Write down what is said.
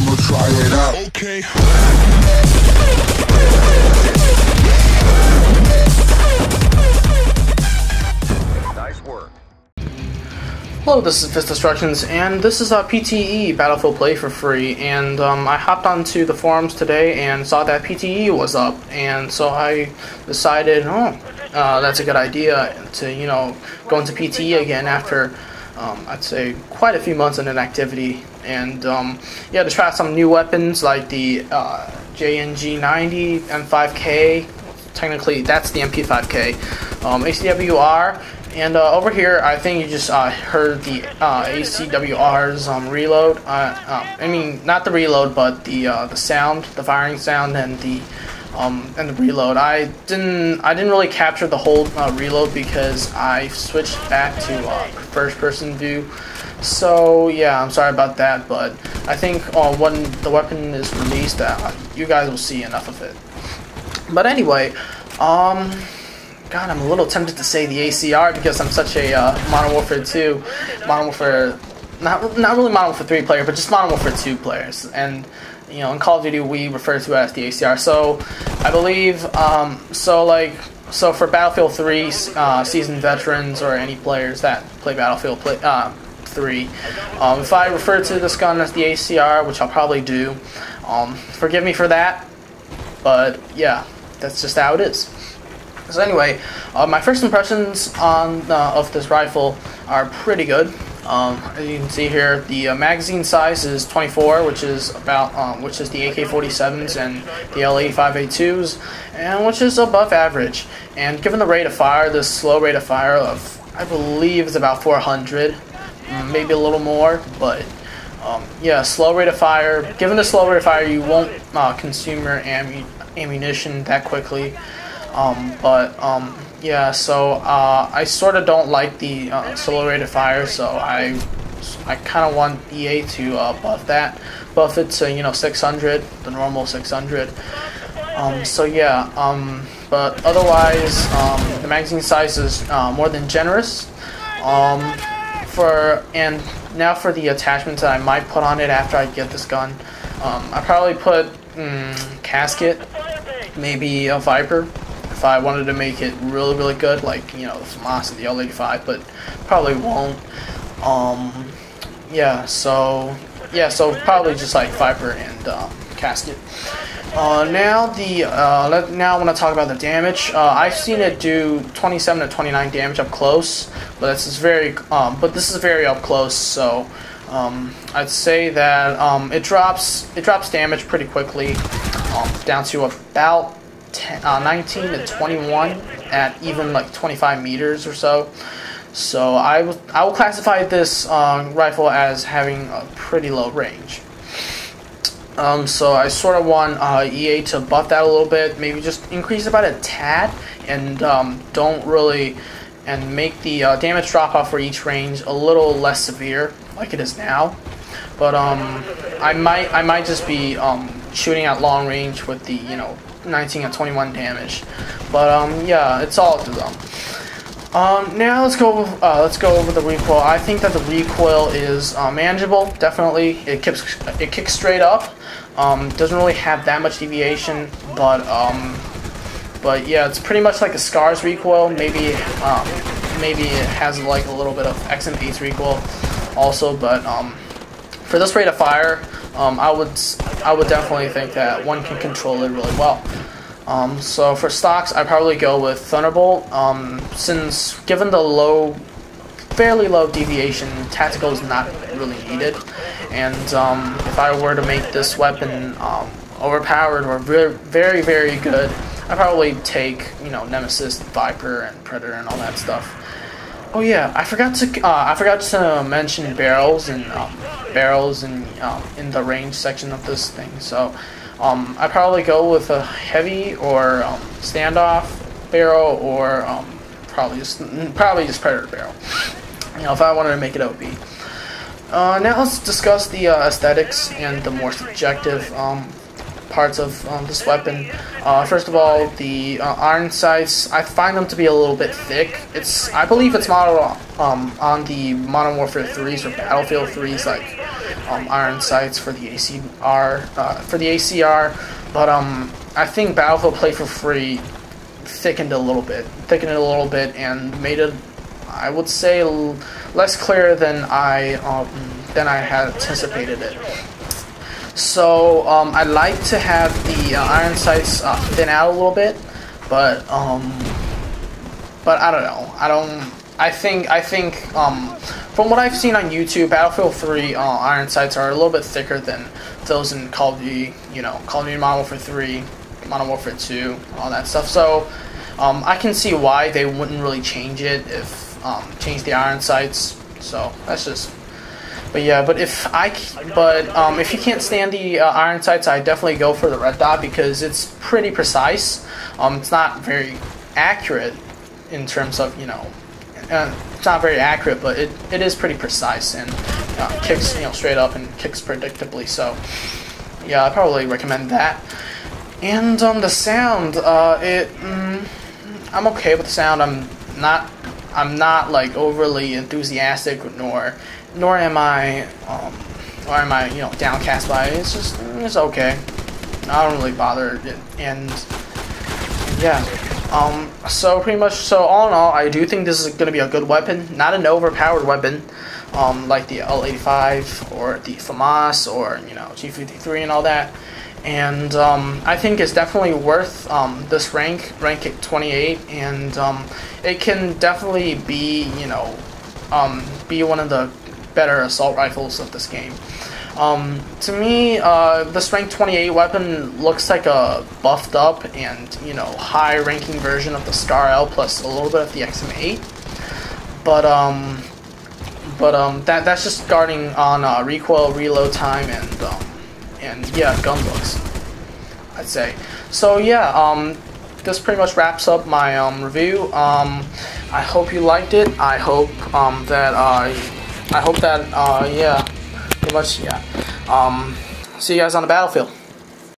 I'ma try it out. Okay. Nice work. Hello, this is Fist Destructions, and this is a PTE Battlefield Play for free, and I hopped onto the forums today and saw that PTE was up, and so I decided, that's a good idea to, go into PTE again after, I'd say, quite a few months in inactivity, and, yeah, to try out some new weapons like the JNG90, M5K, technically that's the MP5K, ACW-R, and over here, I think you just heard the ACW-R's reload. I mean, not the reload, but the sound, the firing sound, and the reload. I didn't really capture the whole reload because I switched back to first-person view. So yeah, I'm sorry about that, but I think when the weapon is released, you guys will see enough of it. But anyway, God, I'm a little tempted to say the ACR because I'm such a Modern Warfare 2, Modern Warfare, not really Modern Warfare 3 player, but just Modern Warfare 2 players. And, in Call of Duty we refer to it as the ACR. So, I believe, so for Battlefield 3 seasoned veterans or any players that play Battlefield 3, if I refer to this gun as the ACR, which I'll probably do, forgive me for that, but yeah, that's just how it is. So anyway, my first impressions of this rifle are pretty good. As you can see here, the magazine size is 24, which is the AK-47s and the L85A2s, and which is above average. And given the rate of fire, the slow rate of fire of, I believe, is about 400, maybe a little more, but yeah, slow rate of fire. Given the slow rate of fire, you won't consume your ammunition that quickly. Yeah, so I sort of don't like the slow rate of fire, so I kind of want EA to buff it to 600, the normal 600. So yeah, but otherwise the magazine size is more than generous. And now for the attachments that I might put on it after I get this gun, I probably put casket, maybe a Viper. If I wanted to make it really, really good, like, the FAMAS and the L85, but probably won't. So probably just like Viper and casket. Now I want to talk about the damage. I've seen it do 27 to 29 damage up close, but this is very up close. So I'd say that it drops damage pretty quickly, down to about 19 to 21 at even like 25 meters or so. So I will classify this rifle as having a pretty low range. So I sort of want EA to buff that a little bit, maybe just increase about a tad, and make the damage drop off for each range a little less severe, like it is now. But I might just be shooting at long range with the 19 and 21 damage, but yeah, it's all up to them. Now let's go over the recoil. I think that the recoil is manageable. Definitely, it kicks straight up. Doesn't really have that much deviation, but yeah, it's pretty much like a Scar's recoil. Maybe it has like a little bit of XM8's recoil also, but for this rate of fire, I would definitely think that one can control it really well. So for stocks, I'd probably go with Thunderbolt, since given the fairly low deviation, tactical is not really needed. And if I were to make this weapon overpowered or very, very, very good, I'd probably take Nemesis, Viper, and Predator, and all that stuff. Oh yeah, I forgot to mention barrels in the range section of this thing. So I'd probably go with a heavy or standoff barrel, or probably just Predator barrel. If I wanted to make it OP. Now let's discuss the aesthetics and the more subjective parts of this weapon. First of all, the iron sights, I find them to be a little bit thick. I believe it's modeled on the Modern Warfare 3s or Battlefield 3s, like iron sights for the ACR, but I think Battlefield Play for Free thickened it a little bit, and made it, I would say, less clear than I had anticipated it. So I like to have the iron sights thin out a little bit, but I don't know. I think from what I've seen on YouTube, Battlefield 3 iron sights are a little bit thicker than those in Call of Duty, Call of Duty Modern Warfare 3, Modern Warfare 2, all that stuff. So I can see why they wouldn't really change it change the iron sights. So that's just. But yeah, if you can't stand the iron sights, I definitely go for the red dot because it's pretty precise. It's not very accurate in terms of it's not very accurate, but it is pretty precise and kicks straight up and kicks predictably. So yeah, I probably recommend that. And the sound, I'm okay with the sound. I'm not like overly enthusiastic, nor am I downcast by it. It's okay. I don't really bother it, and yeah. So pretty much. So all in all, I do think this is gonna be a good weapon, not an overpowered weapon, like the L85 or the FAMAS or G53 and all that. And I think it's definitely worth this rank at 28, and it can definitely be be one of the better assault rifles of this game. To me, this rank 28 weapon looks like a buffed up and high ranking version of the Scar L plus a little bit of the XM8, but that's just starting on recoil, reload time, and yeah, gun looks, I'd say. So yeah, this pretty much wraps up my review. I hope you liked it. I hope that yeah, pretty much, yeah. See you guys on the battlefield.